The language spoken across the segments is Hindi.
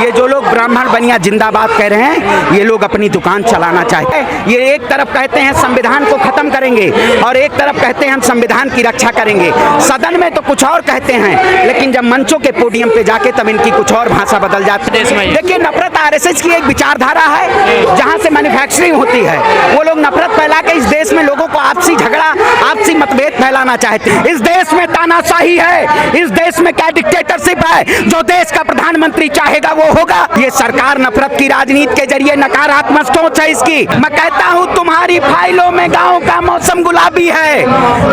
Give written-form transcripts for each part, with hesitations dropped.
ये जो लोग ब्राह्मण बनिया जिंदाबाद कह रहे हैं, ये लोग अपनी दुकान चलाना चाहते हैं। ये एक तरफ कहते हैं संविधान को खत्म करेंगे और एक तरफ कहते हैं हम संविधान की रक्षा करेंगे। सदन में तो कुछ और कहते हैं, लेकिन जब मंचों के पोडियम पे जाके तब इनकी कुछ और भाषा बदल जाती है। देखिए, नफरत आरएसएस की एक विचारधारा है जहां से मैन्युफैक्चरिंग होती है। वो लोग नफरत फैला के इस देश में लोगों को आपसी झगड़ा, आपसी मतभेद फैलाना चाहते हैं। इस देश में तानाशाही है, इस देश में क्या डिक्टेटरशिप है। जो देश का प्रधानमंत्री चाहेगा वो होगा। ये सरकार नफरत की राजनीति के जरिए नकारात्मक सोच है इसकी। मैं कहता हूं तुम्हारी फाइलों में गांव का मौसम गुलाबी है,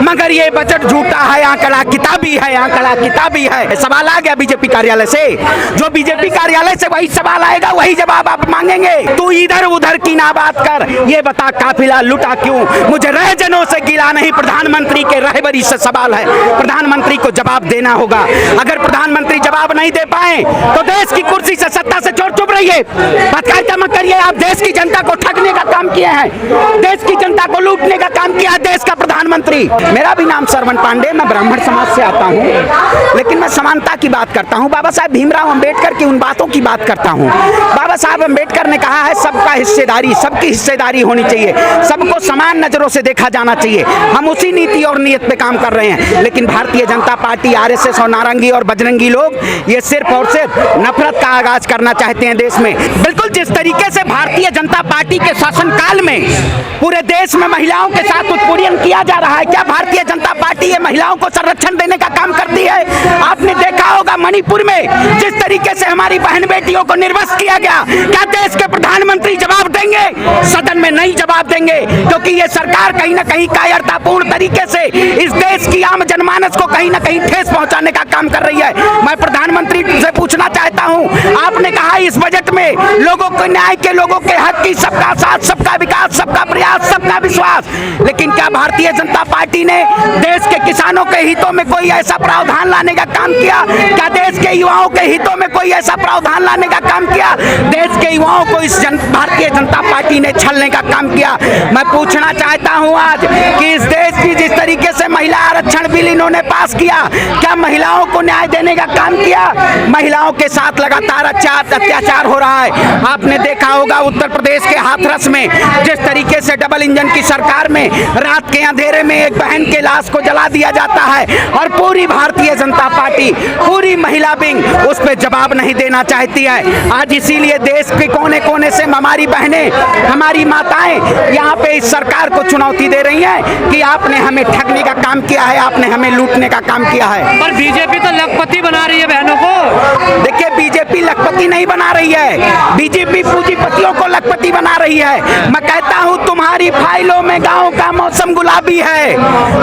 मगर ये बजट झूठा है, आंकड़ा किताबी है, आंकड़ा किताबी है। सवाल आ गया बीजेपी कार्यालय से, जो बीजेपी कार्यालय से वही सवाल आएगा, वही जवाब आप मांगेंगे। तू इधर उधर की ना बात कर, ये बता काफिला लुटा क्यों। मुझे रहजनों से गिला नहीं, प्रधानमंत्री के रहबरी से सवाल है। प्रधानमंत्री को जवाब देना होगा। अगर प्रधानमंत्री जवाब नहीं दे पाए तो देश की कुर्सी से, सत्ता से चुप रहिए, पत्रकारिता मत करिए। आप देश की जनता को ठगने का काम किए हैं, देश की जनता को लूटने का काम किया देश का प्रधानमंत्री। मेरा भी नाम श्रवण पांडे, मैं ब्राह्मण समाज से आता हूं, लेकिन मैं समानता की बात करता हूं। बाबा साहब भीमराव अंबेडकर की उन बातों की बात करता हूं। बाबा साहब अंबेडकर ने कहा है सबका हिस्सेदारी, सबकी हिस्सेदारी होनी चाहिए, सबको समान नजरों से देखा जाना चाहिए। हम उसी नीति और नियत पे काम कर रहे हैं, लेकिन भारतीय जनता पार्टी, आरएसएस और नारंगी और बजरंगी लोग ये सिर्फ और सिर्फ नफरत का आगाज करना चाहते हैं देश में। बिल्कुल जिस तरीके से भारतीय जनता पार्टी के शासनकाल में पूरे देश में महिलाओं के साथ उत्पीड़न किया जा रहा है, क्या भारतीय जनता पार्टी ये महिलाओं को संरक्षण देने का काम करती है? आपने देखा होगा मणिपुर में जिस तरीके से हमारी बहन बेटियों को निर्वस्त्र किया गया, क्या देश के प्रधानमंत्री जवाब देंगे? सदन में नहीं जवाब देंगे, क्योंकि ये सरकार कहीं ना कहीं कायरतापूर्ण तरीके से इस देश की आम जनमानस को कहीं ना कहीं ठेस पहुंचाने का काम कर रही है। मैं प्रधानमंत्री से पूछना चाहता हूं, आपने कहा इस बजट में लोगों को न्याय के, लोगों के हक की, सबका साथ, सबका विकास, सबका प्रयास, सबका विश्वास, लेकिन क्या भारतीय जनता पार्टी ने देश के किसानों के हितों में कोई ऐसा प्रावधान लाने का काम किया? क्या देश के युवाओं के हितों में कोई ऐसा प्रावधान लाने का काम किया? देश के युवाओं को इस भारतीय जनता पार्टी ने छलने का काम किया। मैं पूछना चाहता हूं आज कि इस देश की जिस तरीके से महिला आरक्षण बिल इन्होंने पास किया, क्या महिलाओं को न्याय देने का काम किया? महिलाओं के साथ लगातार अत्याचार हो रहा है। आपने देखा होगा उत्तर प्रदेश के हाथरस में जिस तरीके से डबल इंजन की सरकार में रात के अंधेरे में एक बहन के लाश को जला दिया जाता है, और पूरी भारतीय जनता पार्टी, पूरी महिला विंग उस पर जवाब नहीं देना चाहती है। आज इसीलिए देश के कोने कोने से हमारी बहनें, हमारी माताएं यहाँ पे इस सरकार को चुनौती दे रही हैं कि आपने हमें ठगने का काम किया है, आपने हमें लूटने का काम किया है। पर बीजेपी तो लखपति बना रही है बहनों को। देखिए, बीजेपी लखपति नहीं बना रही है, बीजेपी पूंजीपतियों को लखपति बना रही है। मैं कहता हूं तुम्हारी फाइलों में गांव का मौसम गुलाबी है,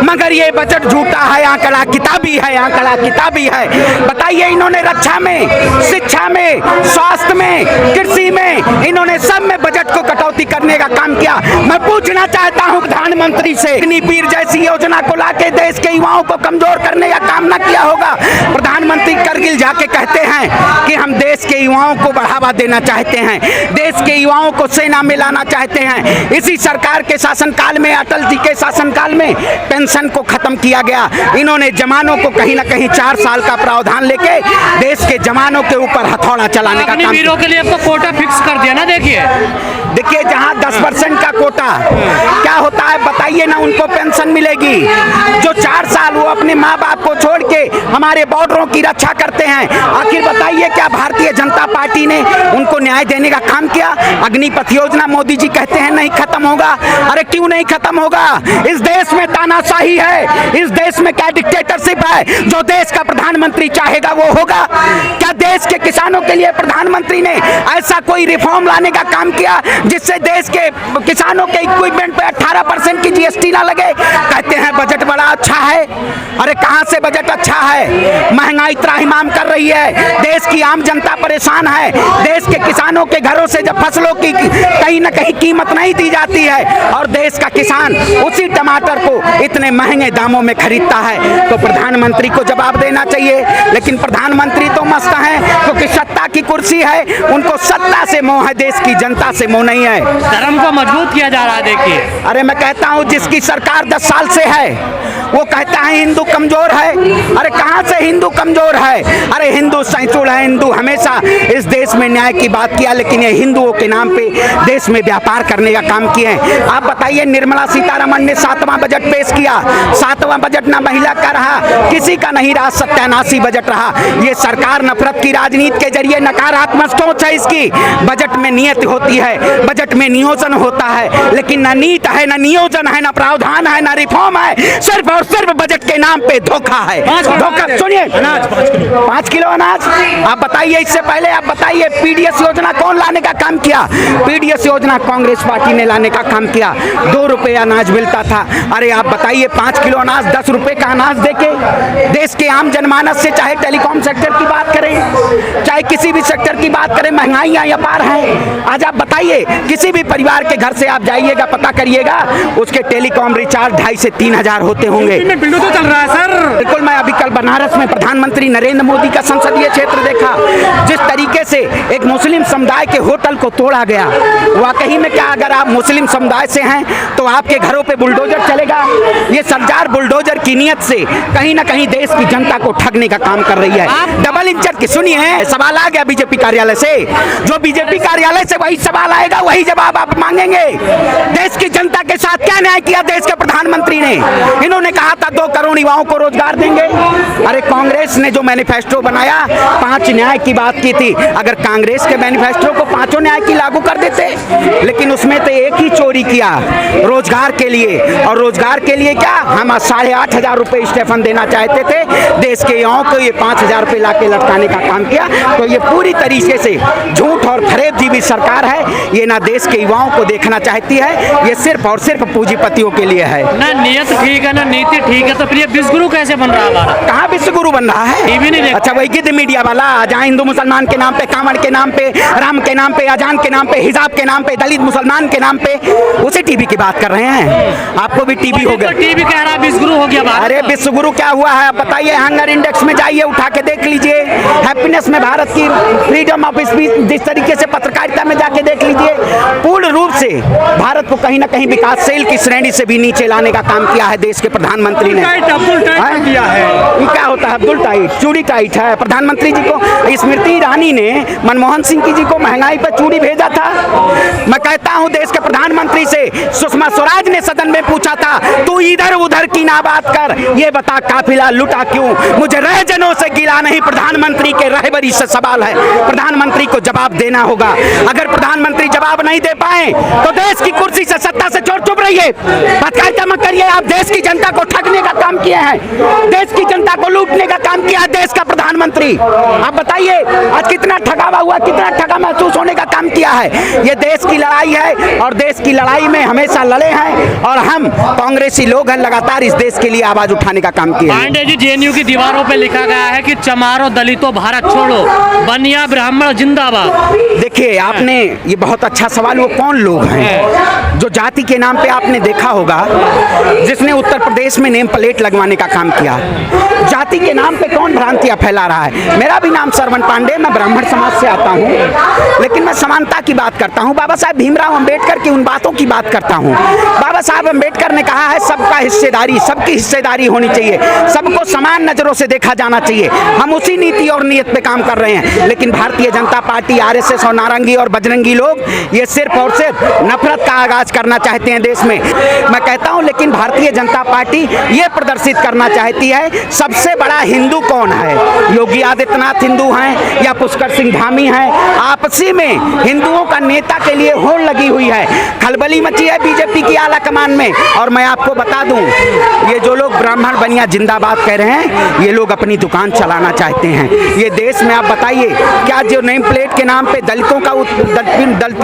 मगर ये बजट झूठा है, आंकड़ा किताबी है, आंकड़ा किताबी है। बताइए, इन्होंने रक्षा में, शिक्षा में, स्वास्थ्य में, कृषि में, इन्होंने सब में बजट को कटौती करने का काम किया। मैं पूछना चाहता हूं प्रधानमंत्री से, अग्निवीर जैसी योजना को लाके देश के युवाओं को कमजोर करने का काम न किया होगा? प्रधानमंत्री करगिल जाके कहते हैं कि हम देश के युवाओं को बढ़ावा देना चाहते हैं, देश के युवाओं को सेना में लाना चाहते हैं। इसी सरकार के शासनकाल में, अटल जी के शासनकाल में पेंशन को खत्म किया गया। इन्होंने जवानों को कहीं ना कहीं 4 साल का प्रावधान लेके देश के जवानों के ऊपर हथौड़ा चलाने का काम। वीरों के लिए तो कोटा फिक्स कर दिया ना। देखिए जहां 10% का कोटा, क्या होता है बताइए ना, उनको पेंशन मिलेगी। जो 4 साल वो अपने माँ बाप को छोड़ के हमारे बॉर्डरों की रक्षा करते हैं, आखिर बताइए क्या भारतीय जनता पार्टी ने उनको न्याय देने का काम किया? अग्निपथ योजना मोदी जी कहते हैं नहीं खत्म होगा। अरे क्यों नहीं खत्म होगा? इस देश में तानाशाही है, इस देश में क्या डिक्टेटरशिप है। जो देश का प्रधानमंत्री चाहेगा वो होगा। क्या देश के किसानों के लिए प्रधानमंत्री ने ऐसा कोई रिफॉर्म लाने का काम किया जिससे देश के किसानों के इक्विपमेंट पे 18% की जीएसटी ना लगे? कहते हैं बजट बड़ा अच्छा है। अरे कहां से बजट अच्छा है? महंगाई त्राहिमाम कर रही है, देश की आम जनता परेशान है, देश के किसानों के घरों से जब फसलों की कहीं ना कहीं कीमत नहीं दी जाती है और देश का किसान उसी टमाटर को इतने महंगे दामों में खरीदता है, तो प्रधानमंत्री को जवाब देना चाहिए। लेकिन प्रधानमंत्री तो मस्त हैं, क्योंकि सत्ता की कुर्सी है, उनको सत्ता से मोह है, देश की जनता से मोह नहीं है। धर्म को मजबूत किया जा रहा है। देखिए, अरे मैं कहता हूं जिसकी सरकार 10 साल से है वो कहता है हिंदू कमजोर है। अरे कहां से हिंदू कमजोर है? अरे हिंदू सैंचुड़ है, हिंदू हमेशा इस देश में न्याय की बात किया, लेकिन ये हिंदुओं के नाम पे देश में व्यापार करने का काम किए हैं। आप बताइए, निर्मला सीतारमण ने 7वां बजट पेश किया, 7वां बजट ना महिला का रहा, किसी का नहीं रहा, सत्यानाशी बजट रहा। ये सरकार नफरत की राजनीति के जरिए नकारात्मक सोच है इसकी। बजट में नियत होती है, बजट में नियोजन होता है, लेकिन ना नीत है, ना नियोजन है, ना प्रावधान है, ना रिफॉर्म है, सिर्फ और सिर्फ बजट के नाम पे धोखा है। धोखा। सुनिए, 5 किलो अनाज। आप बताइए, इससे पहले आप बताइए, पीडीएस योजना कौन लाने का काम किया? पीडीएस योजना कांग्रेस पार्टी ने लाने का काम किया। 2 रुपए अनाज मिलता था। अरे आप बताइए, 5 किलो अनाज 10 रुपए का अनाज देके देश के आम जनमानस से, चाहे टेलीकॉम सेक्टर की बात करें, चाहे किसी भी सेक्टर की बात करें, महंगाइयां अपार हैं। आज आप बताइए, किसी भी परिवार के घर से आप जाइएगा, पता करिएगा, उसके टेलीकॉम रिचार्ज 2,500 से 3,000 होते होंगे। बिल्डो तो चल रहा है सर। बिल्कुल। मैं अभी कल बनारस में प्रधानमंत्री नरेंद्र मोदी का संसदीय क्षेत्र देखा, जिस तरीके से एक मुस्लिम समुदाय के होटल को तोड़ा गया। वाकई में क्या, अगर आप मुस्लिम समुदाय से हैं तो आपके घरों पे बुलडोजर चलेगा? ये सरकार बुलडोजर की नियत से कहीं ना कहीं देश की जनता को ठगने का काम कर रही है। डबल इंजन की सुनिए, सवाल आ गया बीजेपी कार्यालय से, जो बीजेपी कार्यालय से वही सवाल आएगा, वही जवाब आप मांगेंगे। देश की जनता के साथ क्या न्याय किया देश के प्रधानमंत्री ने? इन्होंने कहा था 2 करोड़ युवाओं को रोजगार देंगे। अरे कांग्रेस ने जो मैनिफेस्टो बनाया, 5 न्याय की बात की थी। अगर कांग्रेस के मैनिफेस्टो को 5 न्याय की लागू कर देते, लेकिन उसमें तो एक ही चोरी किया, रोजगार के लिए। और रोजगार के लिए क्या, हम 8,500 रुपए स्टेफन देना चाहते थे, देश के युवाओं को ये 5,000 रुपए लाके लटकाने का काम किया। तो ये पूरी तरीके से झूठ और फरेबजीबी सरकार है। ये ना देश के युवाओं को देखना चाहती है, ये सिर्फ और सिर्फ पूंजीपतियों के लिए है। ना नियत ठीक है, ना नीति ठीक है, तो फिर ये विश्वगुरु कैसे बन रहा है हमारा? कहाँ विश्वगुरु बन रहा है? टीवी नहीं देखता। अच्छा, वही गिद्ध मीडिया वाला, जहाँ हिंदू मुसलमान के नाम पे, कांवड़ के नाम पे, राम के नाम पे, अजान के नाम पे, हिजाब के नाम पे, दलित मुसलमान के नाम पे, उसी टीवी की बात कर रहे हैं। आपको भी टीवी हो गया। टीवी कह रहा है विश्वगुरु हो गया भारत। अरे विश्वगुरु क्या हुआ है बताइए? हंगर इंडेक्स में जाइए, उठा के देख लीजिए। हैप्पीनेस में भारत की फ्रीडम ऑफ स्पीच, जिस तरीके से पत्रकारिता में जाके देख लीजिए, पूर्ण रूप से भारत को कहीं ना कहीं विकासशील की श्रेणी से भी नीचे लाने का काम किया है देश के प्रधानमंत्री ने। अब्दुल टाइट किया है। ये क्या होता है अब्दुल टाइट? चूड़ी टाइट है। प्रधानमंत्री जी को, स्मृति ईरानी ने मनमोहन सिंह जी को महंगाई पर चूड़ी भेजा था। मैं कहता हूं, देश के प्रधानमंत्री से सुषमा स्वराज ने सदन में पूछा था, तू इधर उधर की ना बात कर, ये बता काफिला लुटा क्यों? मुझे रहजनों से गिला नहीं, प्रधानमंत्री के रहबरी से सवाल है। प्रधानमंत्री को जवाब देना होगा। अगर प्रधानमंत्री जवाब नहीं दे पाए तो देश की कुर्सी से, सत्ता से चुप रहिए, पत्रकारिता मत करिए। आप देश की जनता को ठगने का काम किए हैं, देश की जनता को लूटने का काम किया है देश का प्रधानमंत्री। आप बताइए, आज कितना ठगावा हुआ, कितना ठगा महसूस होने का काम किया है। ये देश की लड़ाई है और देश की लड़ाई में हमेशा लड़े हैं, और हम कांग्रेसी लोग हैं, लगातार इस देश के लिए आवाज उठाने का काम किया है। पांडे जी, जेएनयू की दीवारों पे लिखा गया है कि चमारो दलितों भारत छोड़ो, बनिया ब्राह्मण जिंदाबाद। देखिए, आपने ये बहुत अच्छा सवाल, वो कौन लोग हैं जो जाति के नाम पे, आपने देखा होगा जिसने उत्तर प्रदेश में नेम प्लेट लगवाने का काम किया। जाति के नाम पे कौन भ्रांतियां फैला रहा है? मेरा भी नाम श्रवण पांडे, मैं ब्राह्मण समाज से आता हूँ, लेकिन मैं समानता की बात करता हूँ। बाबा साहब भीमराव अंबेडकर की उन बातों की बात करता हूँ। बाबा साहब अंबेडकर ने कहा है, सबका हिस्सेदारी, सबकी हिस्सेदारी होनी चाहिए, सबको समान नजरों से देखा जाना चाहिए। हम उसी नीति और नियत पे काम कर रहे हैं, लेकिन भारतीय जनता पार्टी, आरएसएस और नारंगी और बजरंगी लोग ये सिर्फ और सिर्फ नफरत का आगाज करना चाहते हैं देश में। मैं कहता हूं, लेकिन भारतीय जनता पार्टी ये प्रदर्शित करना चाहती है, सबसे बड़ा हिंदू कौन है? योगी आदित्यनाथ हिंदू हैं या पुष्कर सिंह धामी हैं? आपसी में हिंदुओं का नेता के लिए होड़ लगी हुई है, खलबली मची है बीजेपी की आला कमान में। और मैं आपको बता दूं, ये जो लोग ब्राह्मण बनिया जिंदाबाद कह रहे हैं, ये लोग अपनी दुकान चलाना चाहते हैं। ये देश में आप बताइए, क्या जो नेम प्लेट के नाम पे दलितों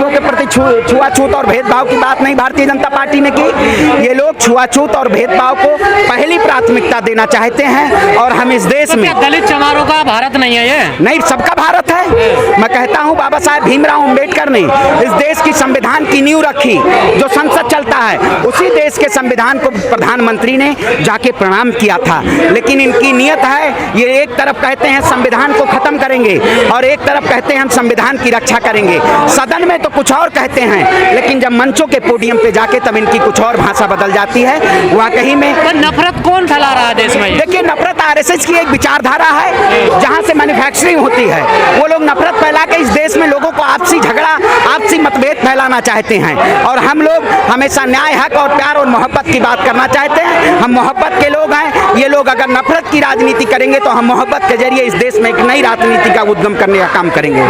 के प्रति छुआछूत और भेदभाव की बात नहीं भारतीय जनता पार्टी ने की? ये लोग छुआछूत और भेदभाव को पहली प्राथमिकता देना चाहते हैं, और हम इस देश में, दलित चमारों का भारत नहीं है, ये नहीं, सबका भारत है। मैं कहता हूं, बाबा साहब भीमराव अंबेडकर ने इस देश की संविधान की नींव रखी, जो संसद चलता है, उसी देश के संविधान को प्रधानमंत्री ने जाके प्रणाम किया था। लेकिन इनकी नियत है, ये एक तरफ कहते हैं संविधान को खत्म करेंगे और एक तरफ कहते हैं हम संविधान की रक्षा करेंगे। सदन में तो कुछ और कहते हैं, लेकिन जब मंचों के पोडियम पे जाके तब इनकी कुछ और भाषा बदल जाती है। वाकई में पर नफरत कौन फैला रहा है देश में? देखिए, नफरत आरएसएस की एक विचारधारा है जहां से मैन्युफैक्चरिंग होती है। वो लोग नफरत फैला के इस देश में लोगों को आपसी झगड़ा, आपसी मतभेद फैलाना चाहते हैं। और हम लोग हमेशा न्याय, हक और प्यार और मोहब्बत की बात करना चाहते हैं। हम मोहब्बत के लोग हैं। ये लोग अगर नफरत की राजनीति करेंगे तो हम मोहब्बत के जरिए इस देश में एक नई राजनीति का उद्गम करने का काम करेंगे।